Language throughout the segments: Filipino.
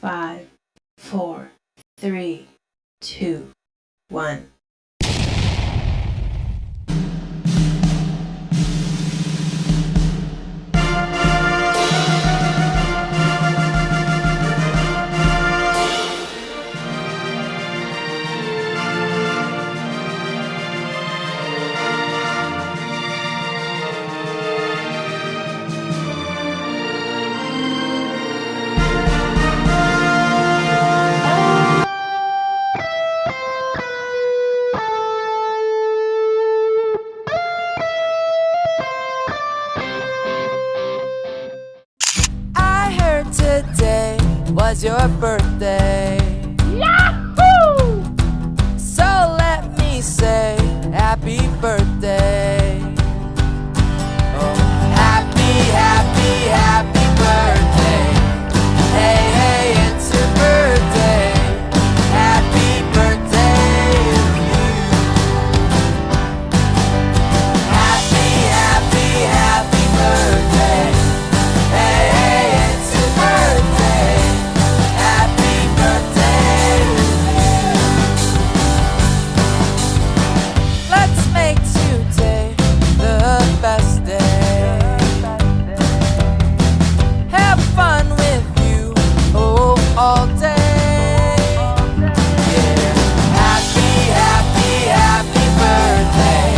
5, 4, 3, 2, 1. I heard today was your birthday. Yahoo! So let me say happy birthday. Oh, happy, happy, happy birthday. Hey, hey, it's your birthday. Happy birthday to you. Happy, happy, happy birthday. Hey, hey, it's your birthday. Happy birthday to you. Let's make today the best day. Have fun with you, oh, all day. Yeah. Happy, happy, happy birthday.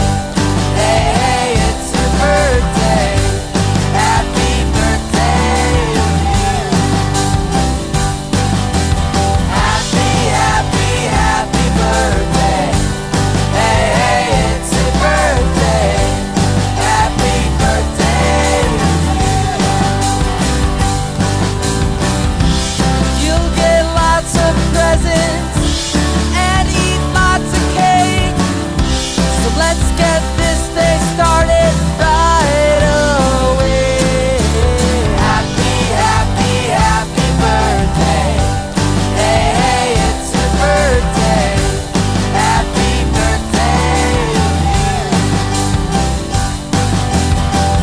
Hey, hey, it's your birthday. Happy birthday to you. Happy, happy, happy birthday. Hey, hey, it's your birthday. Happy birthday to you. You'll get lots of presents and eat lots of cake. So let's get this day started right away. Happy, happy, happy birthday. Hey, hey, it's your birthday. Happy birthday to you.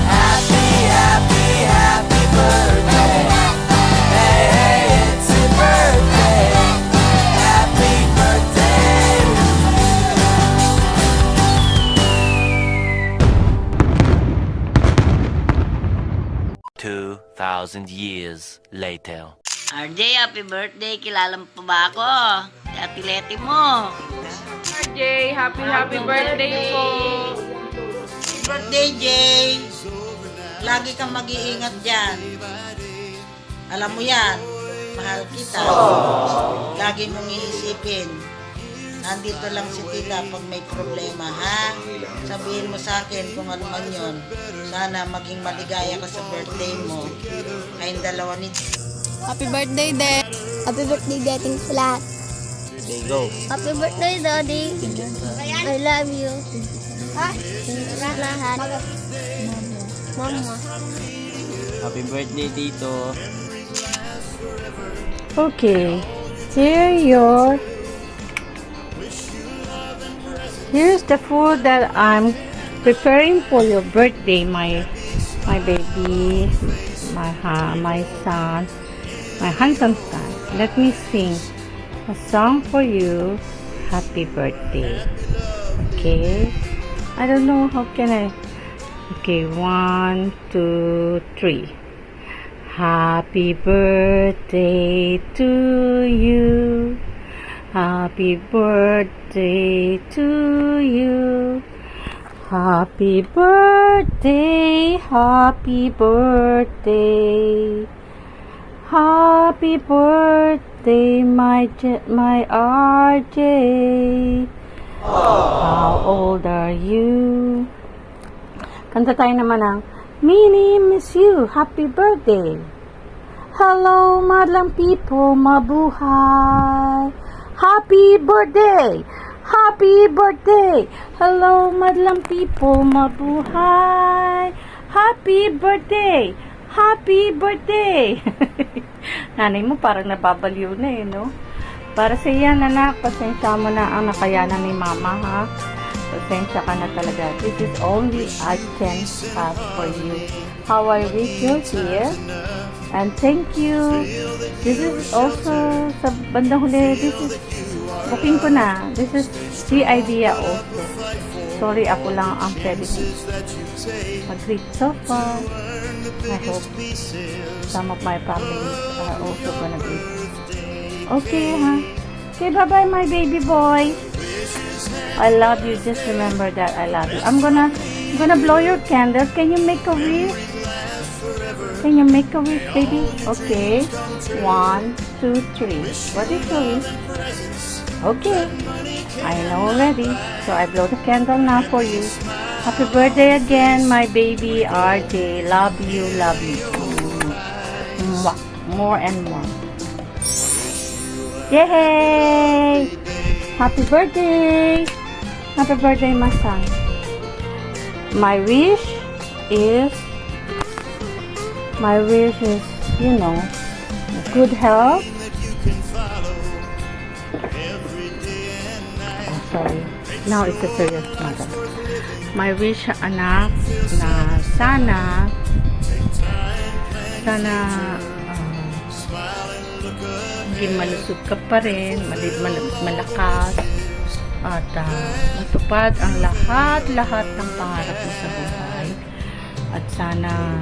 Happy, happy, happy birthday. Hey, hey, it's your birthday. Happy birthday to you. 2,000 years later. RJ, happy birthday. Kilala mo pa ba ako? Si Ate Leti mo. RJ, happy birthday po. Birthday, Jay. Lagi kang mag-iingat dyan. Alam mo yan, mahal kita. Lagi mong iisipin. Nandito lang si tita pag may problema, ha? Sabihin mo sa akin kung ano man yun. Sana maging maligaya ka sa birthday mo. Kayong dalawa ni Happy birthday, Dad. Happy birthday, dating sa lahat. There you go. Happy birthday, Daddy. I love you. Ha? Sa lahat. Mama. Happy birthday, Tito. Okay, here's the food that I'm preparing for your birthday, my baby, my son, my handsome son. Let me sing a song for you. Happy birthday. Okay, I don't know how can I. Okay, 1, 2, 3. Happy birthday to you. Happy birthday to you. Happy birthday, happy birthday. Happy birthday, my RJ. How old are you? Kanta tayo naman ng Minnie miss you, happy birthday. Hello, madlang people, mabuhay. Happy birthday! Happy birthday! Hello, madlang people, mabuhay. Happy birthday! Happy birthday! Nanay mo parang nababaliw na eh, no? Para sa iyan, anak, pasensya mo na ang nakayanan ni mama, ha? Pasensya ka na talaga. This is only I can ask for you. How I wish you're here. And thank you. This is also sa bandang huli. This is booking ko na. This is the idea also. Sorry, ako lang ang pwede mag-greet so far. I hope some of my family are also gonna greet. Okay, huh? Okay, bye-bye, my baby boy. I love you. Just remember that I love you. I'm gonna blow your candles. Can you make a wish? Can you make a wish, baby? Okay. 1, 2, 3. What is the wish? Okay. I know already. So I blow the candle now for you. Happy birthday again, my baby RJ. Love you, love you. Mwah. More and more. Yay! Happy birthday! Happy birthday, my son. My wish is, you know, good health. Oh, sorry. Now it's a serious matter. My wish, anak, na sana maging malusog ka pa rin, malakas, at matupad ang lahat ng pangarap mo sa buhay. At sana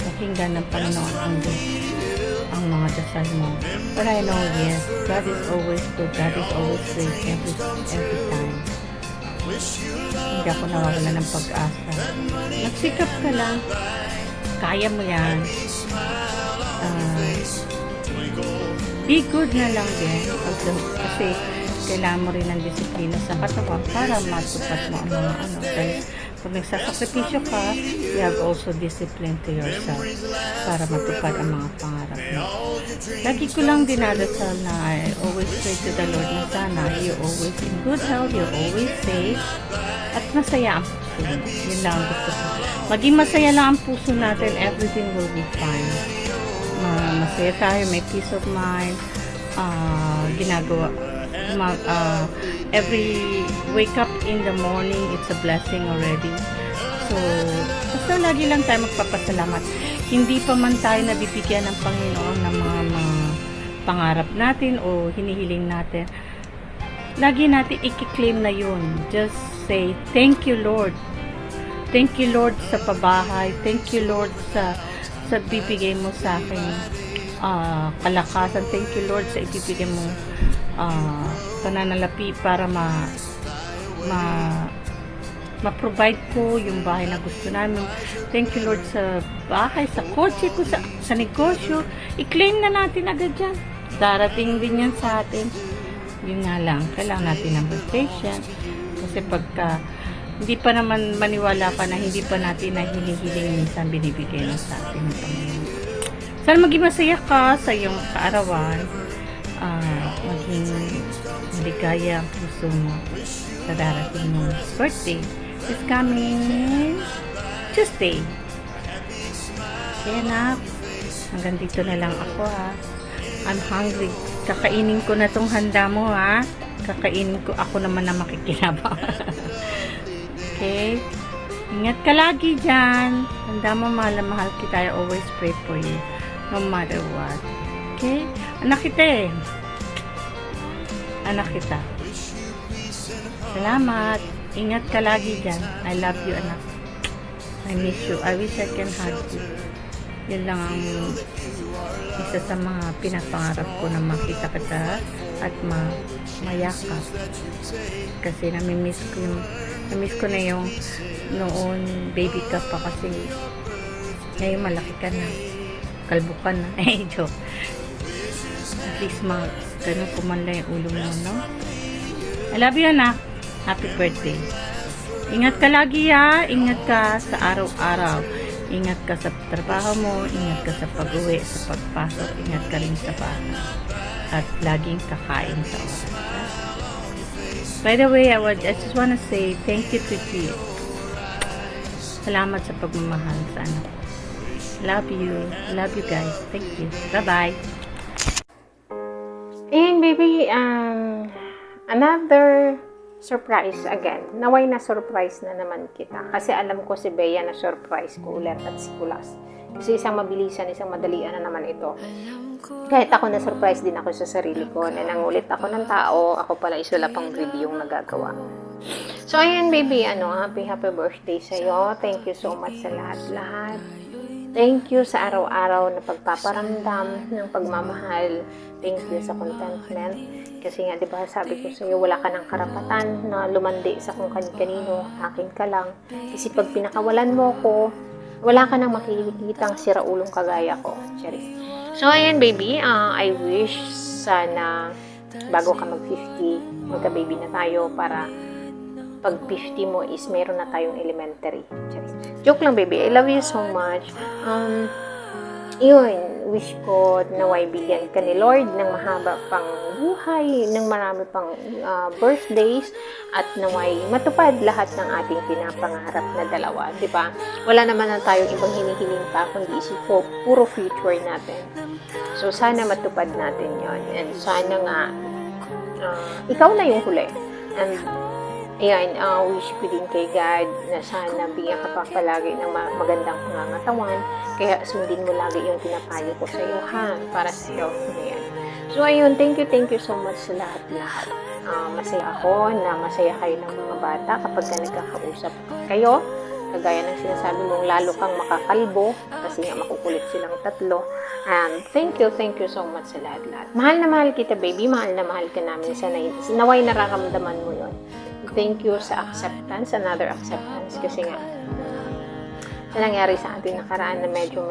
pakinggan ng Panginoon ang mga dasal mo. But I know, yes, God is always good. God is always great every time. Hindi ako nawawala ng pag-asa. Magsikap ka lang. Kaya mo yan. Be good na lang din. Kasi kailangan mo rin ng disiplina sa katawan para matupad mo ang mga ano. Dahil pag nagsasakripisyo ka, you have also discipline to yourself para matupad ang mga pangarap mo. Lagi ko lang dinadasal na I always pray to the Lord na sana you're always in good health, you're always safe, at masaya ang puso mo. Yun lang ang gusto ko. Maging masaya lang ang puso natin, everything will be fine. Masaya tayo, may peace of mind, every wake up in the morning, it's a blessing already. So, basta lagi lang tayo magpapasalamat. Hindi pa man tayo nabibigyan ng Panginoon ng mga pangarap natin o hinihiling natin. Lagi natin i-claim na yun. Just say, thank you Lord. Thank you Lord sa pabahay. Thank you Lord sa bibigay mo sa akin kalakasan. Thank you Lord sa ibibigay mo pananalapi para ma-provide ko yung bahay na gusto namin. Thank you Lord sa bahay, sa kotse ko, sa negosyo. I-claim na natin agad yan. Darating din yan sa atin. Yun nga lang, kailangan natin ng patience. Kasi pagka hindi pa naman maniwala ka na hindi pa natin na hinihiling minsan binibigay na sa atin ng Panginoon. Sana maging masaya ka sa iyong kaarawan. Maging maligaya ang puso mo sa darating mong birthday. It's coming Tuesday. Kaya na, hanggang dito na lang ako ha. I'm hungry. Kakainin ko na tong handa mo ha. Kakainin ko, ako naman na makikinabang. Okay? Ingat ka lagi dyan. Handa mo, mahal na mahal kita. I always pray for you. No matter what. Okay? Anak kita eh. Anak kita. Salamat. Ingat ka lagi dyan. I love you, anak. I miss you. I wish I can hug you. Yun lang ang isa sa mga pinapangarap ko na makita kita at mayakap. Kasi nami-miss ko na yung noon baby ka pa kasi ngayon malaki ka na. Kalbo ka na. Joke. At least ganun kumanla yung ulo mo, no? I love you, anak. Happy birthday. Ingat ka lagi, ha? Ingat ka sa araw-araw. Ingat ka sa trabaho mo. Ingat ka sa pag-uwi, sa pagpasok. Ingat ka rin sa bahay. At laging kakain sa oras. Ha? By the way, I just wanna say thank you to you. Salamat sa pagmamahal sa anak. Love you. Love you guys. Thank you. Bye-bye. Ayan, baby. Another surprise again. Naway na surprise na naman kita. Kasi alam ko si Bea na surprise ko ulit at si Kulas. Kasi isang mabilisan, isang madalian na naman ito. Kahit ako na surprise din ako sa sarili ko na nangulit ako ng tao, ako pala isula pang video yung nagagawa. So, ayan baby, happy birthday sa'yo. Thank you so much sa lahat-lahat. Thank you sa araw-araw na pagpaparamdam ng pagmamahal. Thank you sa contentment. Kasi nga, di ba, sabi ko sa'yo, wala ka ng karapatan na lumandi sa kung kanino, akin ka lang. Kasi pag pinakawalan mo ko, wala ka nang makikitang siraulong kagaya ko. Charis. So, ayan baby, I wish sana bago ka mag-50, magka-baby na tayo para pag 50 mo is meron na tayong elementary. Charis. Joke lang baby, I love you so much. Yun, wish ko naway bigyan ka ni Lord ng mahaba pang buhay, ng marami pang birthdays, at naway matupad lahat ng ating pinapangarap na dalawa, di ba? Wala naman na tayong ibang hinihiling pa, kundi puro future natin. So, sana matupad natin yon, and sana nga ikaw na yung huli. And ayan, wish ko din kay God na sana bigyan ka pa palagi ng magandang pangangatawan. Kaya sundin mo lagi yung pinapayo ko sa iyo, ha? Para sa health mo yan. So, ayun, thank you so much sa lahat-lahat. Masaya ako na masaya kayo ng mga bata kapag ka nagkakausap kayo. Kagaya ng sinasabi mong lalo kang makakalbo kasi nga makukulit silang tatlo. And thank you so much sa lahat-lahat. Mahal na mahal kita, baby. Mahal na mahal ka namin. Naway nararamdaman mo yon. Thank you sa acceptance, another acceptance, kasi nga sa nangyari sa ating nakaraan na medyo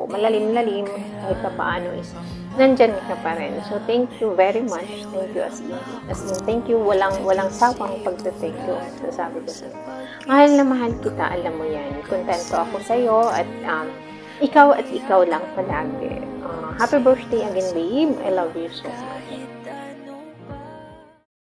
malalim-lalim, kahit pa paano is nandyan ka pa rin. So thank you very much. Thank you as in thank you, walang sawang pagte-thank you. So sabi ko sa'yo, mahal na mahal kita, alam mo yan. Kontento ako sa'yo at ikaw lang palagi. Happy birthday again, babe. I love you so much.